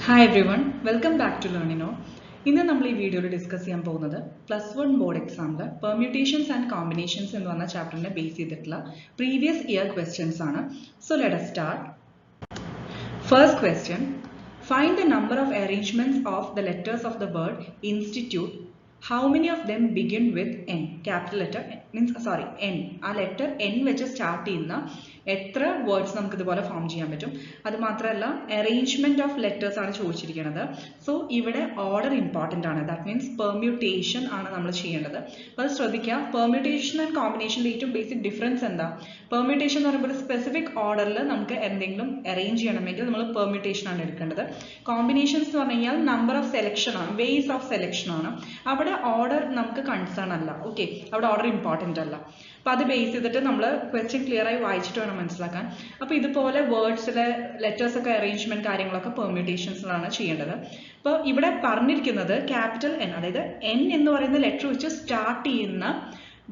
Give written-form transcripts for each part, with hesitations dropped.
Hi everyone, welcome back to Learnino. ഇന്ന് നമ്മൾ ഈ വീഡിയോയിൽ ഡിസ്കസ് ചെയ്യാൻ പോകുന്നത് +1 ബോർഡ് എക്സാമിൽ പെർമ്യൂട്ടേഷൻസ് ആൻഡ് കോമ്പിനേഷൻസ് എന്ന് പറഞ്ഞ ചാപ്റ്ററിനെ ബേസ് ചെയ്തിട്ടുള്ള പ്രീവിയസ് ഇയർ ക്വസ്റ്റ്യൻസ് ആണ്. So let us start. First question, find the number of arrangements of the letters of the word institute. How many of them begin with N? Capital letter means N. ആ letter N വെച്ച് start ചെയ്യുന്ന എത്ര words നമുക്ക് ഇതുപോലെ form ചെയ്യാൻ പറ്റും? അത് മാത്രമല്ല അറേഞ്ച്മെന്റ് ഓഫ് ലെറ്റേഴ്സ് ആണ് ചോദിച്ചിരിക്കുന്നത്. സോ ഇവിടെ ഓർഡർ ഇമ്പോർട്ടൻ്റ് ആണ്. ദാറ്റ് മീൻസ് പെർമ്യൂട്ടേഷൻ ആണ് നമ്മൾ ചെയ്യേണ്ടത്. അപ്പോൾ അത് ശ്രദ്ധിക്കുക. പെർമ്യൂട്ടേഷൻ ആൻഡ് കോമ്പിനേഷൻ്റെ ഏറ്റവും ബേസിക് ഡിഫറൻസ് എന്താ? പെർമ്യൂട്ടേഷൻ എന്ന് പറയുമ്പോൾ സ്പെസിഫിക് ഓർഡറിൽ നമുക്ക് എന്തെങ്കിലും അറേഞ്ച് ചെയ്യണമെങ്കിൽ നമ്മൾ പെർമ്യൂട്ടേഷൻ ആണ് എടുക്കേണ്ടത്. കോമ്പിനേഷൻസ് എന്ന് പറഞ്ഞു കഴിഞ്ഞാൽ നമ്പർ ഓഫ് സെലക്ഷൻ ആണ്, വേസ് ഓഫ് സെലക്ഷൻ ആണ്. അവിടെ ഓർഡർ നമുക്ക് കൺസേൺ അല്ല. ഓക്കെ, അവിടെ ഓർഡർ ഇമ്പോർട്ടൻ്റ് അല്ല. അപ്പോൾ അത് ബേസ് ചെയ്തിട്ട് നമ്മൾ ക്വസ്റ്റ്യൻ ക്ലിയർ ആയി വായിച്ചിട്ട് വേണം മനസ്സിലാക്കാൻ. അപ്പോൾ ഇതുപോലെ വേർഡ്സിലെ ലെറ്റേഴ്സ് ഒക്കെ അറേഞ്ച്മെന്റ് കാര്യങ്ങളൊക്കെ പെർമ്യൂട്ടേഷൻസിലാണ് ചെയ്യേണ്ടത്. അപ്പോൾ ഇവിടെ പറഞ്ഞിരിക്കുന്നത് ക്യാപിറ്റൽ N, അതായത് N എന്ന് പറയുന്ന ലെറ്റർ വെച്ച് സ്റ്റാർട്ട് ചെയ്യുന്ന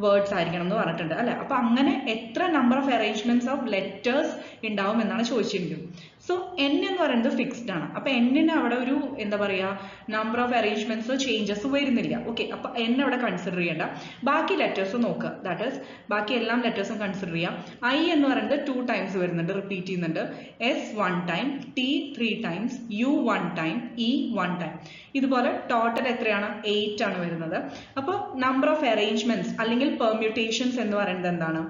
വേർഡ്സ് ആയിരിക്കണം എന്ന് പറഞ്ഞിട്ടുണ്ട് അല്ലെ. അപ്പൊ അങ്ങനെ എത്ര number of arrangements of letters ഉണ്ടാവും എന്നാണ് ചോദിച്ചിരിക്കുന്നത്. സോ N എന്ന് പറയുന്നത് ഫിക്സ്ഡ് ആണ്. അപ്പൊ N അവിടെ ഒരു എന്താ പറയാ നമ്പർ ഓഫ് അറേഞ്ച്മെന്റ്സ് ചേഞ്ചസ് വരുന്നില്ല. ഓക്കെ, അപ്പൊ N അവിടെ കൺസിഡർ ചെയ്യേണ്ട. ബാക്കി ലെറ്റേഴ്സ് നോക്കുക. ദാറ്റ് ഈസ് ബാക്കി എല്ലാ ലെറ്റേഴ്സും കൺസിഡർ ചെയ്യാം. I എന്ന് പറയുന്നത് 2 ടൈംസ് വരുന്നുണ്ട്, റിപ്പീറ്റ് ചെയ്യുന്നുണ്ട്. S 1 time, T 3 times, U 1 time, E 1 time. ഇതുപോലെ ടോട്ടൽ എത്രയാണ്? 8 ആണ് വരുന്നത്. അപ്പോൾ നമ്പർ ഓഫ് അറേഞ്ച്മെന്റ്സ് അല്ലെങ്കിൽ പെർമ്യൂട്ടേഷൻസ് എന്ന് പറയുന്നത് എന്താണ്?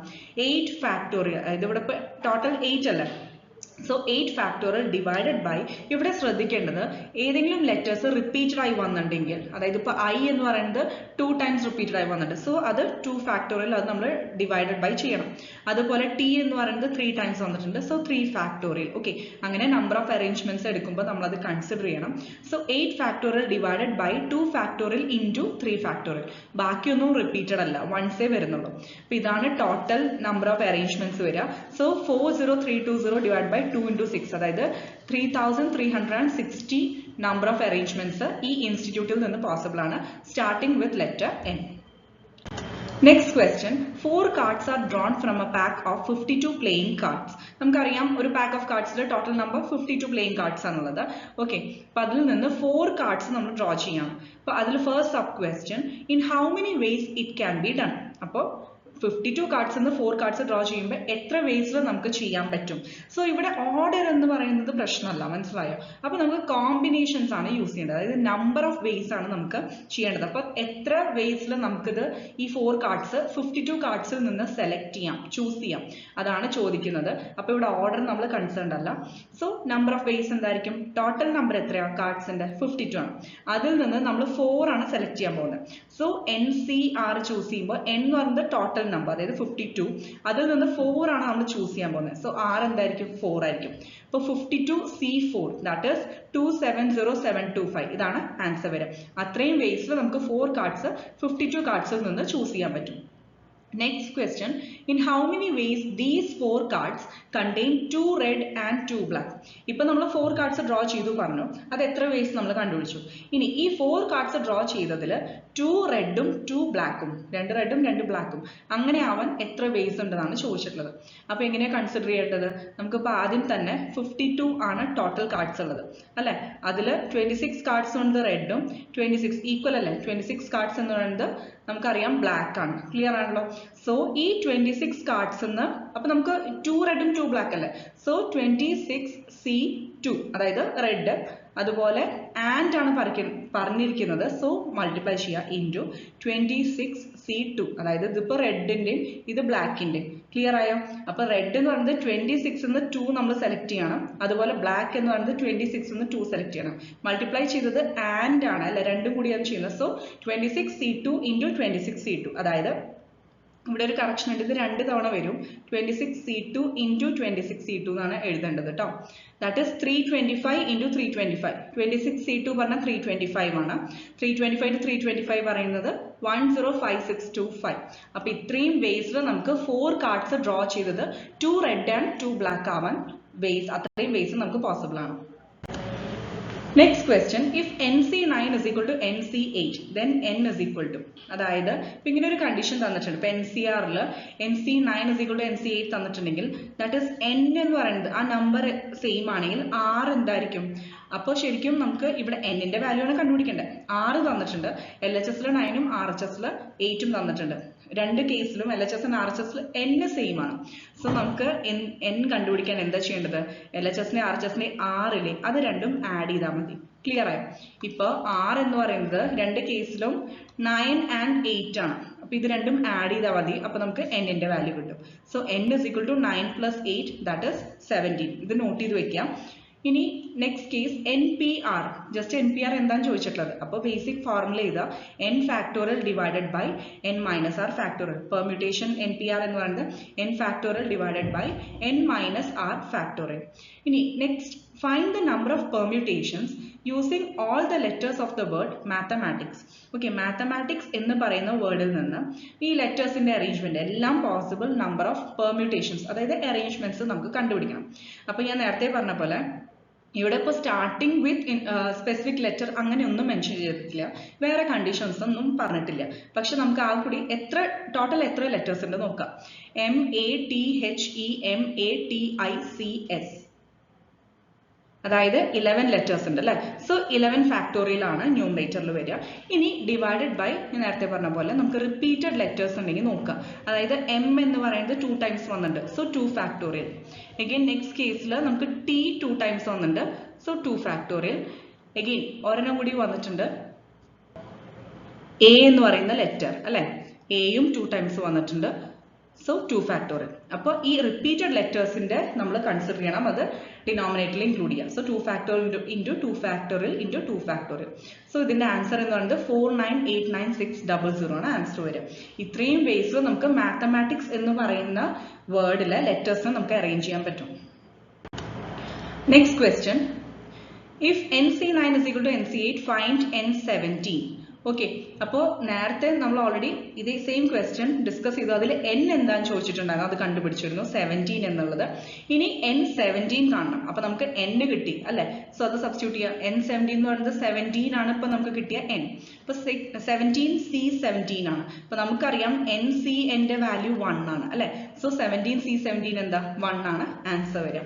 8 ഫാക്ടോറിയൽ. അതായത് ഇവിടെ ടോട്ടൽ 8 അല്ലേ. സോ 8 ഫാക്ടോറിയൽ ഡിവൈഡഡ് ബൈ, ഇവിടെ ശ്രദ്ധിക്കേണ്ടത് ഏതെങ്കിലും ലെറ്റേഴ്സ് റിപ്പീറ്റഡ് ആയി വന്നിട്ടുണ്ടെങ്കിൽ, അതായത് ഇപ്പോൾ I എന്ന് പറയുന്നത് 2 ടൈംസ് റിപ്പീറ്റഡ് ആയി വന്നിട്ടുണ്ട്. സോ അത് 2 ഫാക്ടോറിയൽ, അത് നമ്മൾ ഡിവൈഡഡ് ബൈ ചെയ്യണം. അതുപോലെ T എന്ന് പറയുന്നത് 3 ടൈംസ് വന്നിട്ടുണ്ട്. So 3 factorial. ഓക്കെ, അങ്ങനെ നമ്പർ ഓഫ് അറേഞ്ച്മെന്റ്സ് എടുക്കുമ്പോൾ നമ്മൾ അത് കൺസിഡർ ചെയ്യണം. So 8 factorial divided by 2 factorial into 3 factorial. ബാക്കിയൊന്നും റിപ്പീറ്റഡ് അല്ല, വൺസേ വരുന്നുള്ളൂ. അപ്പോൾ ഇതാണ് ടോട്ടൽ നമ്പർ ഓഫ് അറേഞ്ച്മെന്റ്സ് വരിക. സോ 40320 ഡിവൈഡ് ബൈ 2 into 6, അതായത് 3360 നമ്പർ ഓഫ് അറേഞ്ച്മെന്റ്സ് ഈ ഇൻസ്റ്റിറ്റ്യൂട്ടിൽ നിന്ന് പോസിബിൾ ആണ്, starting with letter N. Next question, 4 cards are drawn from a pack of 52 playing cards. നമുക്കറിയാം ഒരു പാക്ക് ഓഫ് കാർഡ്സിന്റെ ടോട്ടൽ നമ്പർ 52 പ്ലേയിങ് കാർഡ്സ് ആണുള്ളത്. ഓക്കെ, അപ്പൊ അതിൽ നിന്ന് 4 കാർഡ്സ് നമ്മൾ ഡ്രോ ചെയ്യണം. അപ്പൊ അതിൽ first sub question, in how many vase it can be done. അപ്പോൾ 52 കാർഡ്സ് നിന്ന് 4 കാർഡ്സ് ഡ്രോ ചെയ്യുമ്പോൾ എത്ര വേസിൽ നമുക്ക് ചെയ്യാൻ പറ്റും? സോ ഇവിടെ ഓർഡർ എന്ന് പറയുന്നത് പ്രശ്നമല്ല, മനസ്സിലായോ? അപ്പൊ നമുക്ക് കോമ്പിനേഷൻസ് ആണ് യൂസ് ചെയ്യേണ്ടത്, അതായത് നമ്പർ ഓഫ് വേസ് ആണ് നമുക്ക് ചെയ്യേണ്ടത്. അപ്പൊ എത്ര വേസിൽ നമുക്കിത് ഈ 4 കാർഡ്സ് 52 കാർഡ്സിൽ നിന്ന് സെലക്ട് ചെയ്യാം, ചൂസ് ചെയ്യാം, അതാണ് ചോദിക്കുന്നത്. അപ്പൊ ഇവിടെ ഓർഡർ നമ്മൾ കൺസേൺഡ് അല്ല. സോ നമ്പർ ഓഫ് വേസ് എന്തായിരിക്കും? ടോട്ടൽ നമ്പർ എത്രയാണ് കാർഡ്സിന്റെ? 52 ആണ്. അതിൽ നിന്ന് നമ്മൾ 4 ആണ് സെലക്ട് ചെയ്യാൻ പോകുന്നത്. സോ NCR ചൂസ് ചെയ്യുമ്പോൾ N എന്ന് പറയുന്നത് ടോട്ടൽ നമ്പർ, അതായത് 52, അതിൽ നിന്ന് 4 ആണ് നമ്മൾ ചൂസ് ചെയ്യാൻ പോകുന്നത്. സോ R എന്തായിരിക്കും? 4 ആയിരിക്കും. അപ്പോൾ 52C4, ദാറ്റ് ഈസ് 270725, ഇതാണ് ആൻസർ വരിക. അത്രയും വേസിൽ നമുക്ക് 4 കാർഡ്സ് 52 കാർഡ്സിൽ നിന്ന് ചൂസ് ചെയ്യാൻ പറ്റും. Next question, in how many ways these 4 cards contain 2 red and 2 black. ഇപ്പൊ നമ്മൾ 4 cards ഡ്രോ ചെയ്തു പറഞ്ഞു, അത് എത്ര വേസ് നമ്മൾ കണ്ടുപിടിച്ചു. ഇനി ഈ 4 cards ഡ്രോ ചെയ്തതിൽ 2 റെഡും 2 ബ്ലാക്കും, 2 റെഡും 2 ബ്ലാക്കും, അങ്ങനെ ആവാൻ എത്ര വേസ് ഉണ്ടെന്നാണ് ചോദിച്ചിട്ടുള്ളത്. അപ്പൊ എങ്ങനെയാ കൺസിഡർ ചെയ്യേണ്ടത്? നമുക്കിപ്പോൾ ആദ്യം തന്നെ 52 ആണ് ടോട്ടൽ കാർഡ്സ് ഉള്ളത് അല്ലെ. അതിൽ 26 കാർഡ്സ് ഉണ്ട് റെഡും, 26 ഈക്വൽ അല്ലേ, 26 കാർഡ്സ് എന്ന് പറയുന്നത് നമുക്കറിയാം ബ്ലാക്ക് ആണ്. ക്ലിയർ ആണല്ലോ. സോ ഈ 26 കാർഡ്സ് അപ്പൊ നമുക്ക് 2 റെഡും 2 ബ്ലാക്ക് അല്ലേ. സോ 26C2, അതായത് റെഡ്, അതുപോലെ ആൻഡ് ആണ് പറഞ്ഞിരിക്കുന്നത്. സോ മൾട്ടിപ്ലൈ ചെയ്യുക ഇൻറ്റു 26C2, അതായത് ഇതിപ്പോ റെഡിന്റെയും ഇത് ബ്ലാക്കിന്റെയും. ക്ലിയർ ആയോ? അപ്പൊ റെഡ് എന്ന് പറയുന്നത് 26 എന്ന് 2 നമ്മൾ സെലക്ട് ചെയ്യണം, അതുപോലെ ബ്ലാക്ക് എന്ന് പറയുന്നത് 26 എന്ന് 2 സെലക്ട് ചെയ്യണം. മൾട്ടിപ്ലൈ ചെയ്തത് ആൻഡ് ആണ് അല്ലെ, രണ്ടും കൂടിയാണ് ചെയ്യുന്നത്. സോ 26C2 ഇൻറ്റു 26C2, അതായത് ഇവിടെ ഒരു കറക്ഷൻ ഉണ്ട്, ഇത് 2 തവണ വരും. 26C2 ഇൻറ്റു 26C2 എന്നാണ് എഴുതേണ്ടത് കേട്ടോ. That is 325 into 325. 26C2 പറഞ്ഞാൽ 325 ആണ്. 325 to 325 പറയുന്നത് 105625. അപ്പൊ ഇത്രയും വേസിൽ നമുക്ക് 4 കാർഡ്സ് ഡ്രോ ചെയ്തത് 2 റെഡ് ആൻഡ് 2 ബ്ലാക്ക് ആവാൻ വേസ്, അത്രയും വേസ് നമുക്ക് പോസിബിൾ ആണ്. Next question, if NC9 is equal to NC8, then N is equal to, അതായത് ഇപ്പൊ ഇങ്ങനെ ഒരു കണ്ടീഷൻ തന്നിട്ടുണ്ട്. ഇപ്പൊ NCRൽ NC9 is equal to NC8 തന്നിട്ടുണ്ടെങ്കിൽ, ദാറ്റ് ഈസ് N എന്ന് പറയുന്നത് ആ നമ്പർ സെയിം ആണെങ്കിൽ R എന്തായിരിക്കും? അപ്പോൾ ശരിക്കും നമുക്ക് ഇവിടെ n-ന്റെ വാല്യൂ ആണ് കണ്ടുപിടിക്കേണ്ടത്. 6 തന്നിട്ടുണ്ട്, LHS-ൽ 9-ഉം RHS-ൽ 8-ഉം തന്നിട്ടുണ്ട്. രണ്ട് കേസിലും LHS and RHS-ൽ n സെയിം ആണ്. സോ നമുക്ക് n കണ്ടുപിടിക്കാൻ എന്താ ചെയ്യേണ്ടത്? LHS-നെ RHS-നെ 6-ലെ അത് രണ്ടും ആഡ് ചെയ്താൽ മതി. ക്ലിയർ ആയോ? ഇപ്പോൾ r എന്ന് പറയുന്നത് രണ്ട് കേസിലും 9 and 8 ആണ്. അപ്പോൾ ഇത് രണ്ടും ആഡ് ചെയ്താൽ മതി. അപ്പോൾ നമുക്ക് n-ന്റെ വാല്യൂ കിട്ടും. So n is equal to 9 plus 8, that is 17. ഇത് നോട്ട് ചെയ്ത് വെക്കാം. ഇനി next case NPR. Just NPR എന്താണെന്ന് ചോദിച്ചിട്ടുള്ളത്. അപ്പോൾ ബേസിക് ഫോർമുല ചെയ്താൽ n factorial divided by n minus r factorial. Permutation NPR എന്ന് പറയുന്നത് n factorial divided by n minus r factorial. ഇനി next find the number of permutations using all the letters of the word mathematics. Okay, mathematics എന്ന് പറയുന്ന വേർഡിൽ നിന്ന് ഈ ലെറ്റേഴ്സിന്റെ arrangement എല്ലാം possible number of permutations, അതായത് arrangements നമുക്ക് കണ്ടുപിടിക്കണം. അപ്പോൾ ഞാൻ നേരത്തെ പറഞ്ഞ പോലെ ഇവിടെ ഇപ്പോൾ സ്റ്റാർട്ടിംഗ് വിത്ത് സ്പെസിഫിക് ലെറ്റർ അങ്ങനെയൊന്നും മെൻഷൻ ചെയ്തിട്ടില്ല, വേറെ കണ്ടീഷൻസ് ഒന്നും പറഞ്ഞിട്ടില്ല. പക്ഷെ നമുക്ക് ആ കൂടി ടോട്ടൽ എത്ര ലെറ്റേഴ്സ് ഉണ്ട് നോക്കാം. MATHEMATICS, അതായത് 11 ലെറ്റേഴ്സ് ഉണ്ട് അല്ലേ. സോ 11 ഫാക്ടോറിയൽ ആണ് ന്യൂമറേറ്ററിൽ വരിക. ഇനി ഡിവൈഡഡ് ബൈ ഞാൻ നേരത്തെ പറഞ്ഞ പോലെ നമുക്ക് റിപ്പീറ്റഡ് ലെറ്റേഴ്സ് ഉണ്ടെങ്കിൽ നോക്കാം. അതായത് m എന്ന് പറയുന്നത് 2 ടൈംസ് വന്നിട്ടുണ്ട്, സോ 2 ഫാക്ടോറിയൽ. അഗെയിൻ നെക്സ്റ്റ് കേസിൽ നമുക്ക് t 2 ടൈംസ് വന്നിട്ടുണ്ട്, സോ 2 ഫാക്ടോറിയൽ. അഗെയിൻ ഒരെണ്ണം കൂടി വന്നിട്ടുണ്ട്, a എന്ന് പറയുന്ന ലെറ്റർ അല്ലെ, എയും 2 ടൈംസ് വന്നിട്ടുണ്ട്, സോ 2 ഫാക്ടോറിയൽ. അപ്പോൾ ഈ റിപ്പീറ്റഡ് ലെറ്റേഴ്സിന്റെ നമ്മൾ കൺസിഡർ ചെയ്യണം, അത് ഡിനോമിനേറ്ററിൽ ഇൻക്ലൂഡ് ചെയ്യാം. So 2 factorial into 2 factorial into 2 factorial. So ഇതിന്റെ ആൻസർ എന്ന് പറയുന്നത് 4989600 ആണ് ആൻസർ വരിക. ഇത്രയും വേസിൽ നമുക്ക് മാത്തമാറ്റിക്സ് എന്ന് പറയുന്ന വേർഡിലെ ലെറ്റേഴ്സിനെ നമുക്ക് അറേഞ്ച് ചെയ്യാൻ പറ്റും. Next question, if NC9 is equal to NC8, find N17. Okay, അപ്പോൾ നേരത്തെ നമ്മൾ ഓൾറെഡി ഇതേ സെയിം ക്വസ്റ്റ്യൻ ഡിസ്കസ് ചെയ്തു. അതിൽ n എന്താണെന്ന് ചോദിച്ചിട്ടുണ്ടായിരുന്നു, അത് കണ്ടുപിടിച്ചിരുന്നു 17 എന്നുള്ളത്. ഇനി N17 കാണണം. അപ്പോൾ നമുക്ക് n കിട്ടി അല്ലെ. സോ അത് സബ്സ്റ്റിറ്റ്യൂട്ട് ചെയ്യാം. N17 എന്ന് പറയുന്നത് 17 ആണ് ഇപ്പോൾ നമുക്ക് കിട്ടിയ n. അപ്പോൾ 17C17 ആണ്. അപ്പോൾ നമുക്കറിയാം NCന്റെ വാല്യൂ 1 ആണ് അല്ലെ. സോ 17C17 എന്താ 1 ആണ് ആൻസർ വരിക.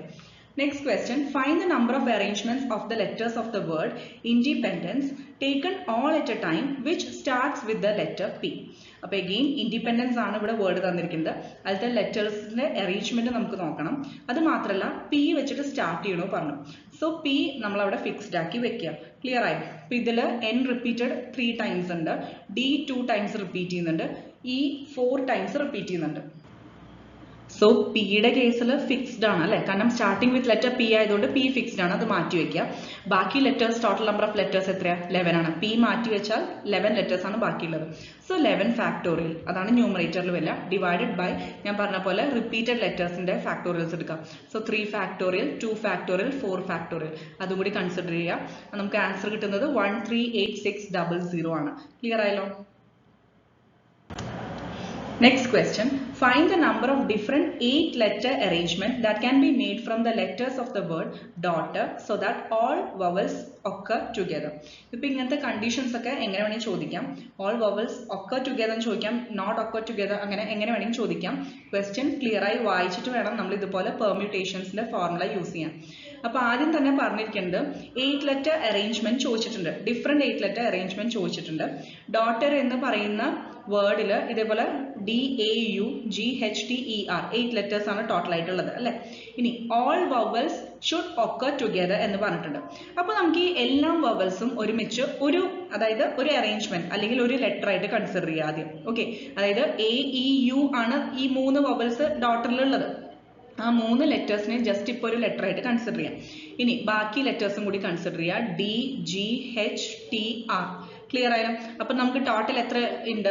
Next question, find the number of arrangements of the letters of the word independence taken all at a time which starts with the letter P. അപ്പോൾ again independence ആണ് ഇവിടെ word തന്നിരിക്കുന്നത്. അതിലത്തെ ലെറ്റേഴ്സിന്റെ arrangement നമുക്ക് നോക്കണം. അത് മാത്രമല്ല P വെച്ചിട്ട് സ്റ്റാർട്ട് ചെയ്യണോ പറഞ്ഞു. സോ P നമ്മൾ അവിടെ ഫിക്സ്ഡ് ആക്കി വെക്കുക. ക്ലിയർ ആയി? അപ്പോൾ ഇതിൽ n റിപ്പീറ്റഡ് 3 ടൈംസ് ഉണ്ട്, D 2 ടൈംസ് റിപ്പീറ്റ് ചെയ്യുന്നുണ്ട്, E 4 ടൈംസ് റിപ്പീറ്റ് ചെയ്യുന്നുണ്ട്. സോ പിയുടെ കേസിൽ ഫിക്സ്ഡ് ആണ് അല്ലെ, കാരണം സ്റ്റാർട്ടിംഗ് വിത്ത് ലെറ്റർ പി ആയതുകൊണ്ട് പി ഫിക്സ്ഡ് ആണ്, അത് മാറ്റി വെക്കുക. ബാക്കി letters total number of letters എത്രയാ? 11 ആണ്. പി മാറ്റി വെച്ചാൽ 11 ലെറ്റേഴ്സ് ആണ് ബാക്കിയുള്ളത്. സോ 11 ഫാക്ടോറിയൽ അതാണ് ന്യൂമറേറ്ററിൽ വരിക. ഡിവൈഡഡ് ബൈ ഞാൻ പറഞ്ഞ പോലെ റിപ്പീറ്റഡ് ലെറ്റേഴ്സിന്റെ ഫാക്ടോറിയൽസ് എടുക്കാം. സോ 3 ഫാക്ടോറിയൽ, 2 ഫാക്ടോറിയൽ, 4 ഫാക്ടോറിയൽ, അതും കൂടി കൺസിഡർ ചെയ്യുക. നമുക്ക് ആൻസർ കിട്ടുന്നത് 138600 ആണ്. ക്ലിയർ ആയല്ലോ? Next question, find the number of different 8-letter arrangement that can be made from the letters of the word daughter so that all vowels occur together. ഇപ്പോൾ ഇങ്ങനത്തെ conditions ഒക്കെ എങ്ങനെ വേണമെങ്കിൽ ചോദിക്കാം. all vowels occur together എന്ന് ചോദിക്കാം, not occur together, അങ്ങനെ എങ്ങനെ വേണമെങ്കിൽ ചോദിക്കാം. ക്വസ്റ്റ്യൻ ക്ലിയർ ആയി വായിച്ചിട്ട് വേണം നമ്മൾ ഇതുപോലെ പെർമ്യൂട്ടേഷൻസിന്റെ ഫോർമുല യൂസ് ചെയ്യാൻ. അപ്പോൾ ആദ്യം തന്നെ പറഞ്ഞിരിക്കുന്നത് 8-letter അറേഞ്ച്മെന്റ് ചോദിച്ചിട്ടുണ്ട്, ഡിഫറെന്റ് 8-letter അറേഞ്ച്മെന്റ് ചോദിച്ചിട്ടുണ്ട്. ഡോട്ടർ എന്ന് പറയുന്ന വേർഡിൽ ഇതേപോലെ DAUGHTER 8 ലെറ്റേഴ്സ് ആണ് ടോട്ടൽ ആയിട്ടുള്ളത് അല്ലെ. ഇനി all vowels should occur together എന്ന് പറഞ്ഞിട്ടുണ്ട്. അപ്പോൾ നമുക്ക് ഈ എല്ലാ വവൽസും ഒരുമിച്ച് അതായത് ഒരു അറേഞ്ച്മെന്റ് അല്ലെങ്കിൽ ഒരു ലെറ്റർ ആയിട്ട് കൺസിഡർ ചെയ്യാം ആദ്യം. ഓക്കെ, അതായത് AEU ആണ് ഈ 3 വവൽസ് ഡോട്ടറിലുള്ളത്. ആ 3 ലെറ്റേഴ്സിനെ ജസ്റ്റ് ഇപ്പോൾ ഒരു ലെറ്റർ ആയിട്ട് കൺസിഡർ ചെയ്യാം. ഇനി ബാക്കി ലെറ്റേഴ്സും കൂടി കൺസിഡർ ചെയ്യാം, DGHTR. ക്ലിയർ ആയാലും? അപ്പൊ നമുക്ക് ടോട്ടൽ എത്ര ഉണ്ട്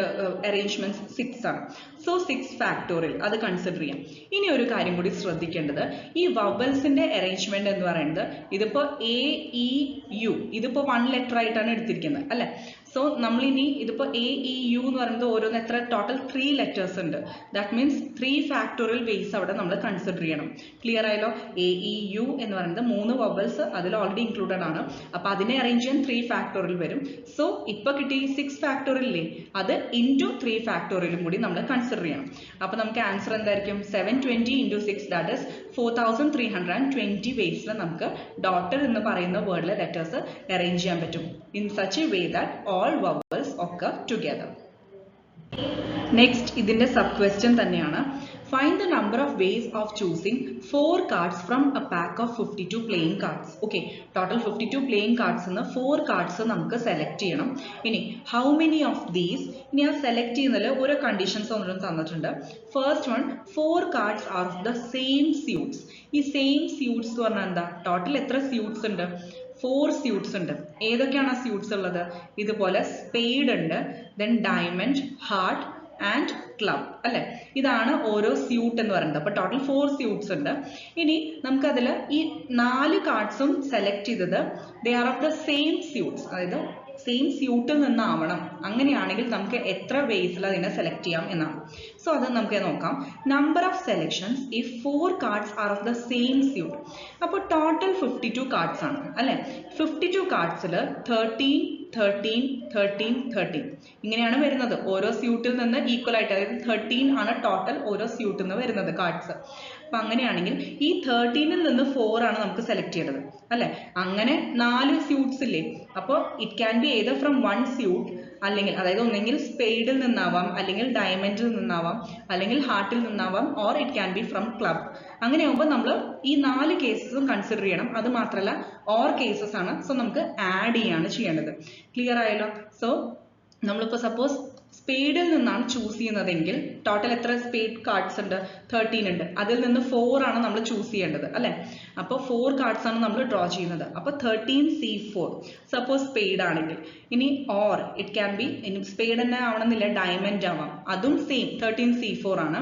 അറേഞ്ച്മെന്റ്സ്? 6 ആണ്. സോ 6 ഫാക്ടോറിയൽ അത് കൺസിഡർ ചെയ്യാം. ഇനി ഒരു കാര്യം കൂടി ശ്രദ്ധിക്കേണ്ടത്, ഈ വവൽസിന്റെ അറേഞ്ച്മെന്റ് എന്ന് പറയുന്നത് ഇതിപ്പോ AEU ഇതിപ്പോ 1 ലെറ്റർ ആയിട്ടാണ് എടുത്തിരിക്കുന്നത് അല്ലെ. സോ നമ്മൾ ഇനി ഇതിപ്പോ AEU എന്ന് പറയുന്നത് ഓരോന്ന് എത്ര ടോട്ടൽ 3 ലെറ്റേഴ്സ് ഉണ്ട്. ദാറ്റ് മീൻസ് 3 ഫാക്ടോറിയൽ വേസ് അവിടെ നമ്മൾ കൺസിഡർ ചെയ്യണം. ക്ലിയർ ആയല്ലോ? AEU എന്ന് പറയുന്നത് 3 വവൽസ് അതിൽ ഓൾറെഡി ഇൻക്ലൂഡഡ് ആണ്. അപ്പൊ അതിനെ അറേഞ്ച് ചെയ്യാൻ 3 ഫാക്ടോറിയൽ വരും. സോ ഇപ്പൊ കിട്ടിയ 6 ഫാക്ടോറിയൽ ഇല്ലേ, അത് ഇൻറ്റു 3 ഫാക്ടോറിയലും കൂടി നമ്മൾ കൺസിഡർ കൺസിഡർ ചെയ്യണം. അപ്പോൾ നമുക്ക് ആൻസർ എന്തായിരിക്കും? 720 into 6 that is 4320 വേസിൽ നമുക്ക് ഡോട്ടർ എന്ന് പറയുന്ന വേർഡിലെ ലെറ്റേഴ്സ് അറേഞ്ച് ചെയ്യാൻ പറ്റും in such a way that all vowels occur together. Next ഇതിന്റെ സബ് ക്വസ്റ്റ്യൻ തന്നെയാണ്. Find the number of ways of choosing 4 cards from a pack of 52 playing cards. Okay, total 52 playing cards എന്ന് 4 cards നമുക്ക് select ചെയ്യണം. ഇനി how many of these? ഇനി ആ select ചെയ്യുന്നതിൽ ഓരോ കണ്ടീഷൻസ് ഒന്നും തന്നിട്ടുണ്ട്. First one, 4 cards are of the same suits. ഈ സെയിം സ്യൂട്ട്സ് എന്ന് പറഞ്ഞാൽ എന്താ? ടോട്ടൽ എത്ര സ്യൂട്ട്സ് ഉണ്ട്? 4 സ്യൂട്ട്സ് ഉണ്ട്. ഏതൊക്കെയാണ് ആ സ്യൂട്ട്സ് ഉള്ളത്? ഇതുപോലെ സ്പേഡ് ഉണ്ട്, then diamond, heart and club അല്ലെ. ഇതാണ് ഓരോ സ്യൂട്ട് എന്ന് പറയുന്നത്. അപ്പൊ ടോട്ടൽ 4 സ്യൂട്ട്സ് ഉണ്ട്. ഇനി നമുക്കതിൽ ഈ 4 കാർഡ്സും സെലക്ട് ചെയ്തത് they are of the same suits, അതായത് സെയിം സ്യൂട്ടിൽ നിന്നാവണം. അങ്ങനെയാണെങ്കിൽ നമുക്ക് എത്ര വേസിൽ അതിനെ സെലക്ട് ചെയ്യാം എന്നാണ്. സോ അത് നമുക്ക് നോക്കാം. Number of selections if 4 cards are of the same suit. അപ്പോൾ ടോട്ടൽ 52 കാർഡ്സ് ആണ് അല്ലെ. 52 കാർഡ്സിൽ 13 13 13 13 ഇങ്ങനെയാണ് വരുന്നത്. ഓരോ സ്യൂട്ടിൽ നിന്ന് ഈക്വൽ ആയിട്ട്, അതായത് 13 ആണ് ടോട്ടൽ ഓരോ സ്യൂട്ടിൽ നിന്ന് വരുന്നത് കാർഡ്സ്. അപ്പൊ അങ്ങനെയാണെങ്കിൽ ഈ 13ൽ നിന്ന് 4 ആണ് നമുക്ക് സെലക്ട് ചെയ്യേണ്ടത് അല്ലെ. അങ്ങനെ 4 സ്യൂട്ട്സ് ഇല്ലേ. അപ്പോൾ it can be either from 1 suit, അല്ലെങ്കിൽ അതായത് ഒന്നെങ്കിൽ സ്പേഡിൽ നിന്നാവാം, അല്ലെങ്കിൽ ഡയമണ്ടിൽ നിന്നാവാം, അല്ലെങ്കിൽ ഹാർട്ടിൽ നിന്നാവാം, or it can be from club. അങ്ങനെയാകുമ്പോൾ നമ്മൾ ഈ 4 കേസസും കൺസിഡർ ചെയ്യണം. അത് മാത്രമല്ല ഓർ കേസസ് ആണ്. സോ നമുക്ക് ആഡ് ചെയ്യാണ് ചെയ്യേണ്ടത്. ക്ലിയർ ആയല്ലോ? സോ നമ്മളിപ്പോൾ സപ്പോസ് സ്പേഡിൽ നിന്നാണ് ചൂസ് ചെയ്യുന്നതെങ്കിൽ ടോട്ടൽ എത്ര സ്പേഡ് കാർഡ്സ് ഉണ്ട്? 13 ഉണ്ട്. അതിൽ നിന്ന് 4 ആണ് നമ്മൾ ചൂസ് ചെയ്യേണ്ടത് അല്ലെ. അപ്പോൾ 4 കാർഡ്സ് ആണ് നമ്മൾ ഡ്രോ ചെയ്യുന്നത്. അപ്പോൾ 13C4 സപ്പോസ് സ്പേഡ് ആണെങ്കിൽ. ഇനി ഓർ ഇറ്റ് ക്യാൻ ബി, ഇനി സ്പേഡ് തന്നെ ആവണമെന്നില്ല, ഡയമണ്ട് ആവാം, അതും സെയിം 13C4 ആണ്.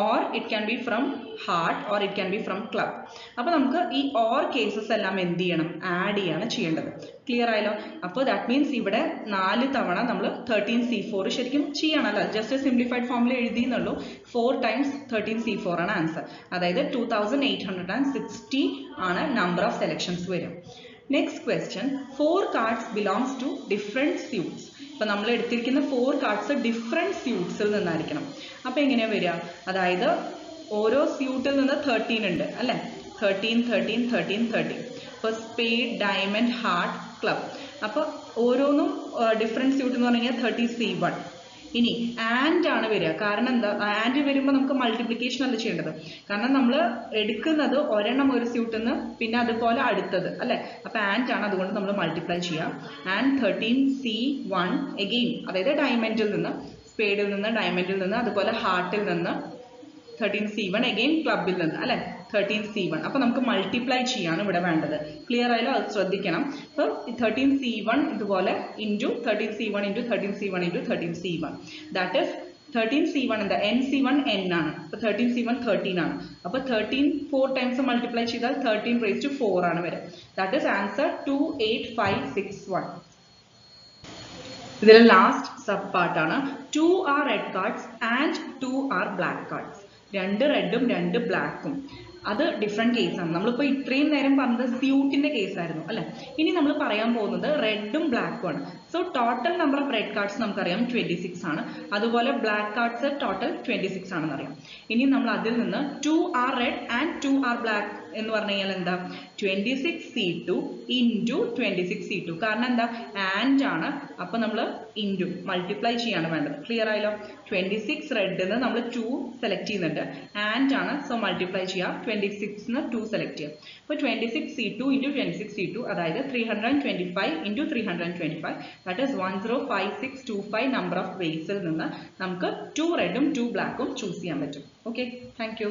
Or it can be from heart, or it can be from club. അപ്പോൾ നമുക്ക് ഈ ഓർ കേസസ് എല്ലാം എന്ത് ചെയ്യണം? ആഡ് ചെയ്യാണ് ചെയ്യേണ്ടത്. ക്ലിയർ ആയല്ലോ? അപ്പോൾ ദാറ്റ് മീൻസ് ഇവിടെ 4 തവണ നമ്മൾ 13C4 ശരിക്കും ചെയ്യണമല്ലോ. ജസ്റ്റ് സിംപ്ലിഫൈഡ് ഫോമിൽ എഴുതിയെന്നുള്ളൂ. 4 times 13C4 ആണ് ആൻസർ. അതായത് 2860 ആണ് നമ്പർ ഓഫ് സെലക്ഷൻസ് വരും. Next question, 4 cards belongs to different suits. ഇപ്പൊ നമ്മൾ എടുത്തിരിക്കുന്ന 4 cards ഡിഫറെന്റ് സ്യൂട്ട്സിൽ നിന്നായിരിക്കണം. അപ്പൊ എങ്ങനെയാ വരിക? അതായത് ഓരോ സ്യൂട്ടിൽ നിന്ന് 13 ഉണ്ട് അല്ലെ. 13 13 13 13. ഇപ്പൊ സ്പേഡ്, ഡയമണ്ട്, ഹാർട്ട്, ക്ലബ്. അപ്പൊ ഓരോന്നും ഡിഫറെന്റ് സ്യൂട്ട് എന്ന് പറഞ്ഞു കഴിഞ്ഞാൽ 30C1. ഇനി ആൻഡ് ആണ് വരിക. കാരണം എന്താ? ആൻഡ് വരുമ്പോൾ നമുക്ക് മൾട്ടിപ്ലിക്കേഷൻ അല്ല ചെയ്യേണ്ടത്. കാരണം നമ്മൾ എടുക്കുന്നത് ഒരെണ്ണം ഒരു സ്യൂട്ടിൽ നിന്ന്, പിന്നെ അതുപോലെ അടുത്തത് അല്ലെ. അപ്പൊ ആൻഡ് ആണ്, അതുകൊണ്ട് നമ്മൾ മൾട്ടിപ്ലൈ ചെയ്യാം. ആൻഡ് 13C1 എഗെയിൻ, അതായത് ഡയമണ്ടിൽ നിന്ന്, സ്പേഡിൽ നിന്ന്, ഡയമണ്ടിൽ നിന്ന്, അതുപോലെ ഹാർട്ടിൽ നിന്ന് 13C1 എഗെയിൻ ക്ലബിൽ നിന്ന് അല്ലെ. 13C1. അപ്പൊ നമുക്ക് മൾട്ടിപ്ലൈ ചെയ്യാണ് ഇവിടെ വേണ്ടത്. ക്ലിയർ ആയാലും അത് ശ്രദ്ധിക്കണം. അപ്പൊ 13C1 ഇതുപോലെ into 13C1 into 13C1 into 13C1. That is 13C1 എന്താ? NC1 N ആണ്. അപ്പൊ 13C1 13 ആണ്. അപ്പൊ 13 4 ടൈംസ് മൾട്ടിപ്ലൈ ചെയ്താൽ 13 raised to 4 ആണ് വരിക. That is answer 28561. ഇതിലെ ലാസ്റ്റ് സബ് പാർട്ടാണ്. 2 are red cards and 2 are black cards. 2 റെഡും 2 ബ്ലാക്കും. അത് ഡിഫറെന്റ് കേസാണ്. നമ്മളിപ്പോൾ ഇത്രയും നേരം പറഞ്ഞത് സ്യൂട്ടിന്റെ കേസായിരുന്നു അല്ലെ. ഇനി നമ്മൾ പറയാൻ പോകുന്നത് റെഡും ബ്ലാക്കും ആണ്. So total number of red cards നമുക്കറിയാം 26 ആണ്. അതുപോലെ ബ്ലാക്ക് കാർഡ്സ് ടോട്ടൽ 26 ആണെന്ന് അറിയാം. ഇനി നമ്മൾ അതിൽ നിന്ന് 2 are red and 2 are black എന്ന് പറഞ്ഞു കഴിഞ്ഞാൽ എന്താ? 26C2 into 26C2. കാരണം എന്താ? ആൻഡ് ആണ്. അപ്പൊ നമ്മൾ ഇൻറ്റു മൾട്ടിപ്ലൈ ചെയ്യാണ് വേണ്ടത്. ക്ലിയർ ആയല്ലോ? 26 റെഡിന് നമ്മൾ 2 സെലക്ട് ചെയ്യുന്നുണ്ട്, ആൻഡ് ആണ്. സോ മൾട്ടിപ്ലൈ ചെയ്യാം. 26ന് 2 സെലക്ട് ചെയ്യാം. അപ്പൊ 26C2 ഇൻറ്റു 26C2, അതായത് 325 into 325. That is 105625 number of വേസിൽ നിന്ന് നമുക്ക് 2 റെഡും 2 ബ്ലാക്കും ചൂസ് ചെയ്യാൻ പറ്റും. Okay, thank U.